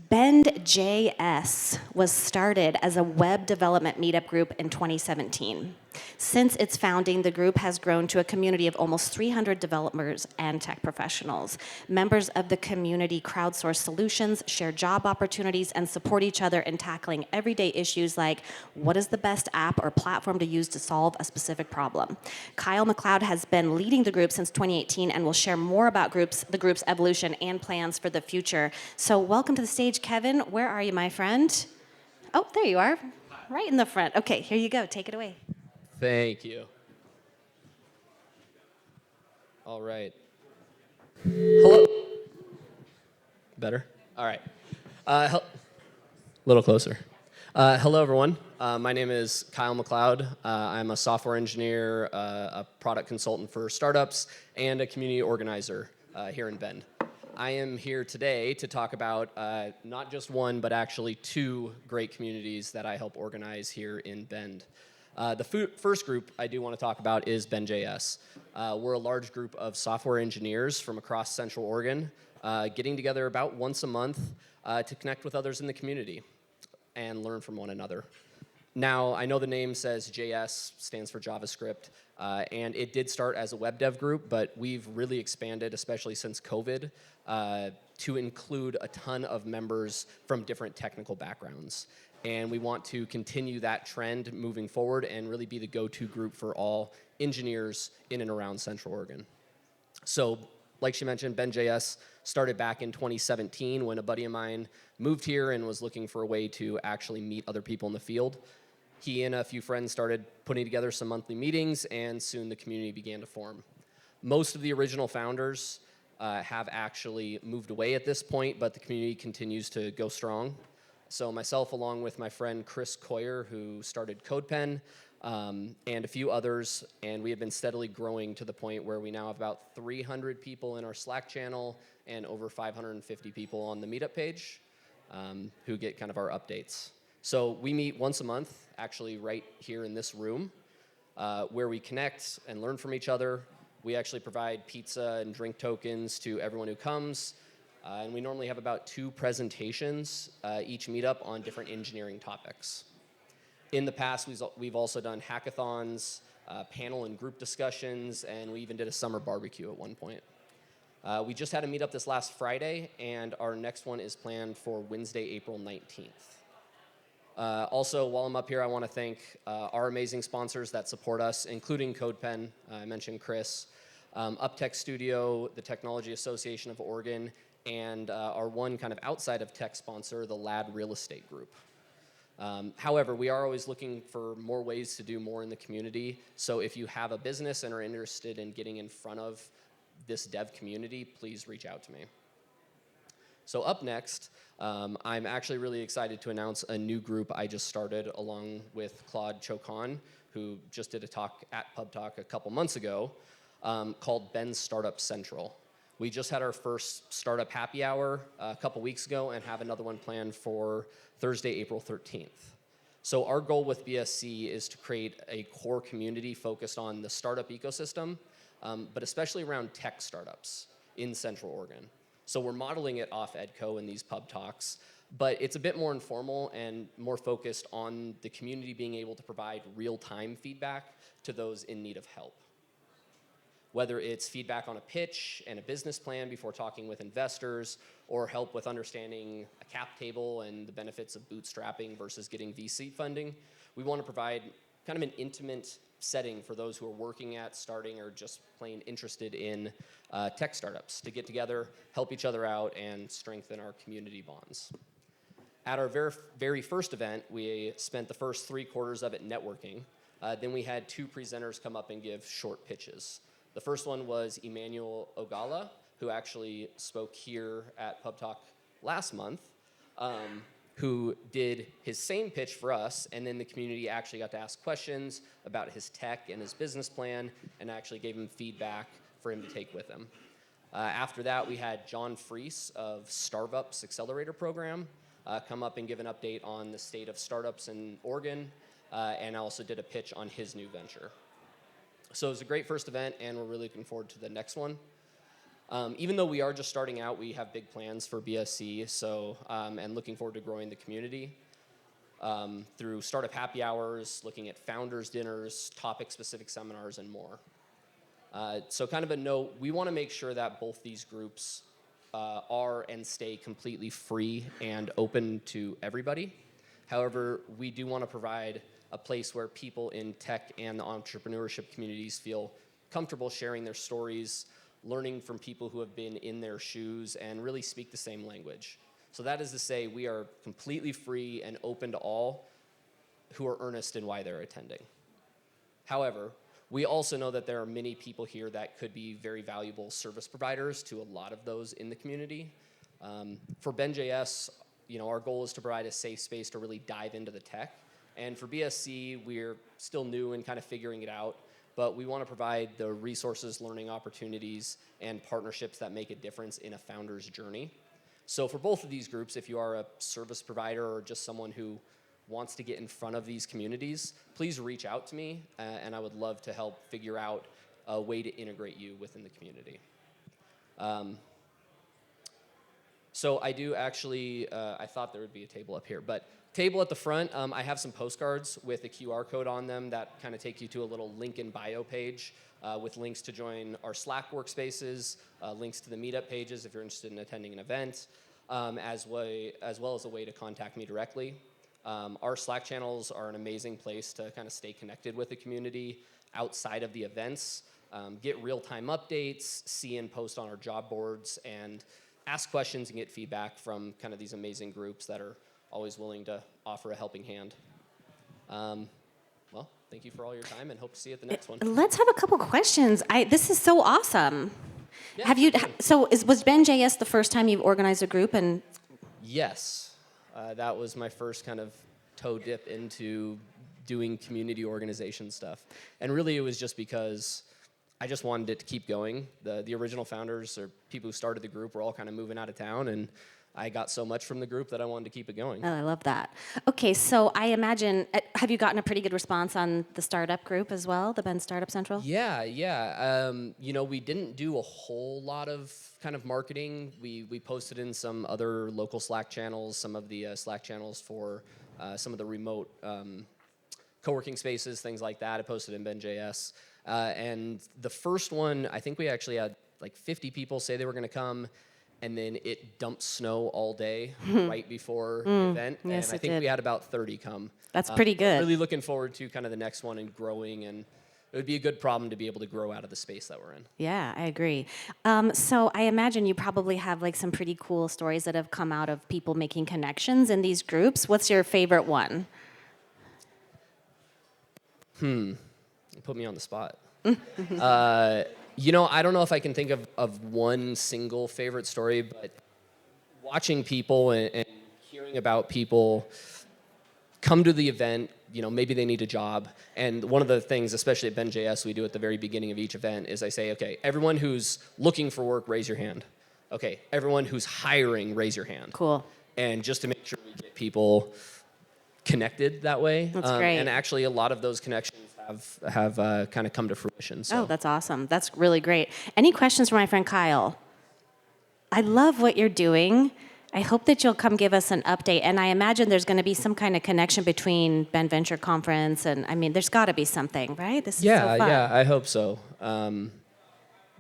BendJS was started as a web development meetup group in 2017. Since its founding, the group has grown to a community of almost 300 developers and tech professionals. Members of the community crowdsource solutions, share job opportunities, and support each other in tackling everyday issues like what is the best app or platform to use to solve a specific problem. Kyle McLeod has been leading the group since 2018 and will share more about the group's evolution and plans for the future. So welcome to the stage, Kevin. Where are you, my friend? Oh, there you are, right in the front. Okay, here you go. Take it away. Thank you. All right. Hello. Better? All right. A little closer. Hello, everyone. My name is Kyle McLeod. I'm a software engineer, a product consultant for startups, and a community organizer here in Bend. I am here today to talk about not just one, but actually two great communities that I help organize here in Bend. The first group I do want to talk about is BendJS. We're a large group of software engineers from across Central Oregon getting together about once a month to connect with others in the community and learn from one another. Now, I know the name says JS, stands for JavaScript, and it did start as a web dev group, but we've really expanded, especially since COVID, to include a ton of members from different technical backgrounds. And we want to continue that trend moving forward and really be the go-to group for all engineers in and around Central Oregon. So, like she mentioned, BendJS started back in 2017 when a buddy of mine moved here and was looking for a way to actually meet other people in the field. He and a few friends started putting together some monthly meetings, and soon the community began to form. Most of the original founders have actually moved away at this point, but the community continues to go strong. So myself, along with my friend Chris Coyer, who started CodePen, and a few others, and we have been steadily growing to the point where we now have about 300 people in our Slack channel and over 550 people on the meetup page who get kind of our updates. So we meet once a month, actually right here in this room, where we connect and learn from each other. We actually provide pizza and drink tokens to everyone who comes. And we normally have about 2 presentations each meetup on different engineering topics. In the past, we've also done hackathons, panel and group discussions, and we even did a summer barbecue at one point. We just had a meetup this last Friday, and our next one is planned for Wednesday, April 19th. Also, while I'm up here, I want to thank our amazing sponsors that support us, including CodePen. I mentioned Chris, UpTech Studio, the Technology Association of Oregon, and our one kind of outside of tech sponsor, the LAD Real Estate Group. However, we are always looking for more ways to do more in the community. So if you have a business and are interested in getting in front of this dev community, please reach out to me. So up next, I'm actually really excited to announce a new group I just started along with Claude Chocon, who just did a talk at PubTalk a couple months ago, called Bend Startup Central. We just had our first startup happy hour a couple weeks ago and have another one planned for Thursday, April 13th. So our goal with BSC is to create a core community focused on the startup ecosystem, but especially around tech startups in Central Oregon. So we're modeling it off EDCO in these pub talks, but it's a bit more informal and more focused on the community being able to provide real-time feedback to those in need of help. Whether it's feedback on a pitch and a business plan before talking with investors, or help with understanding a cap table and the benefits of bootstrapping versus getting VC funding, we want to provide kind of an intimate setting for those who are working at, starting, or just plain interested in tech startups to get together, help each other out, and strengthen our community bonds. At our very first event, we spent the first 3 quarters of it networking. Then we had 2 presenters come up and give short pitches. The first one was Emmanuel Ogala, who actually spoke here at PubTalk last month, who did his same pitch for us, and then the community actually got to ask questions about his tech and his business plan, and actually gave him feedback for him to take with him. After that, we had John Freese of Startups Accelerator Program come up and give an update on the state of startups in Oregon, and also did a pitch on his new venture. So it was a great first event, and we're really looking forward to the next one. Even though we are just starting out, we have big plans for BSC, so, and looking forward to growing the community through startup happy hours, looking at founders dinners, topic-specific seminars, and more. So kind of a note, we want to make sure that both these groups are and stay completely free and open to everybody. However, we do want to provide a place where people in tech and the entrepreneurship communities feel comfortable sharing their stories, learning from people who have been in their shoes, and really speak the same language. So that is to say, we are completely free and open to all who are earnest in why they're attending. However, we also know that there are many people here that could be very valuable service providers to a lot of those in the community. For BendJS, our goal is to provide a safe space to really dive into the tech. And for BSC, we're still new and kind of figuring it out, but we want to provide the resources, learning opportunities, and partnerships that make a difference in a founder's journey. So for both of these groups, if you are a service provider or just someone who wants to get in front of these communities, please reach out to me, and I would love to help figure out a way to integrate you within the community. So I do actually, I thought there would be a table up here, but table at the front, I have some postcards with a QR code on them that kind of take you to a little link in bio page with links to join our Slack workspaces, links to the meetup pages if you're interested in attending an event, as well as a way to contact me directly. Our Slack channels are an amazing place to kind of stay connected with the community outside of the events, get real-time updates, see and post on our job boards, and ask questions and get feedback from kind of these amazing groups that are always willing to offer a helping hand. Well, thank you for all your time, and hope to see you at the next one. Let's have a couple questions. This is so awesome. Yeah, Have you? Was BendJS the first time you've organized a group? And yes, that was my first kind of toe dip into doing community organization stuff, and really it was just because I just wanted it to keep going. The original founders or people who started the group were all kind of moving out of town, and I got so much from the group that I wanted to keep it going. Oh, I love that. Okay, so I imagine, have you gotten a pretty good response on the startup group as well, the Bend Startup Central? Yeah. We didn't do a whole lot of kind of marketing. We posted in some other local Slack channels, some of the Slack channels for some of the remote co-working spaces, things like that. I posted in BendJS. And the first one, I think we actually had like 50 people say they were going to come, and then it dumped snow all day right before the event. Yes, and I think we had about 30 come. That's pretty good. Really looking forward to kind of the next one and growing, and it would be a good problem to be able to grow out of the space that we're in. Yeah, I agree. So I imagine you probably have like some pretty cool stories that have come out of people making connections in these groups. What's your favorite one? You put me on the spot. I don't know if I can think of one single favorite story, but watching people and hearing about people come to the event, maybe they need a job. And one of the things, especially at BendJS, we do at the very beginning of each event is I say, okay, everyone who's looking for work, raise your hand. Okay, everyone who's hiring, raise your hand. Cool. And just to make sure we get people connected that way. That's great. And actually a lot of those connections have kind of come to fruition. So. Oh, that's awesome. That's really great. Any questions for my friend Kyle? I love what you're doing. I hope that you'll come give us an update. And I imagine there's going to be some kind of connection between Bend Venture Conference and, there's got to be something, right? This is so fun. Yeah, I hope so.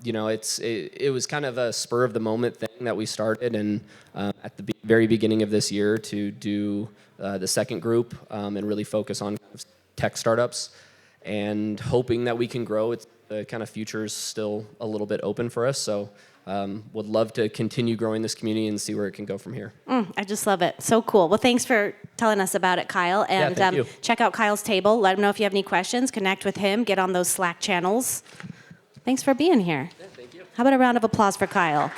It was kind of a spur of the moment thing that we started, and at the very beginning of this year to do the second group and really focus on tech startups, and hoping that we can grow. The kind of future is still a little bit open for us, so would love to continue growing this community and see where it can go from here. I just love it. So cool. Well, thanks for telling us about it, Kyle. And thank you. Check out Kyle's table. Let him know if you have any questions. Connect with him. Get on those Slack channels. Thanks for being here. Yeah, thank you. How about a round of applause for Kyle?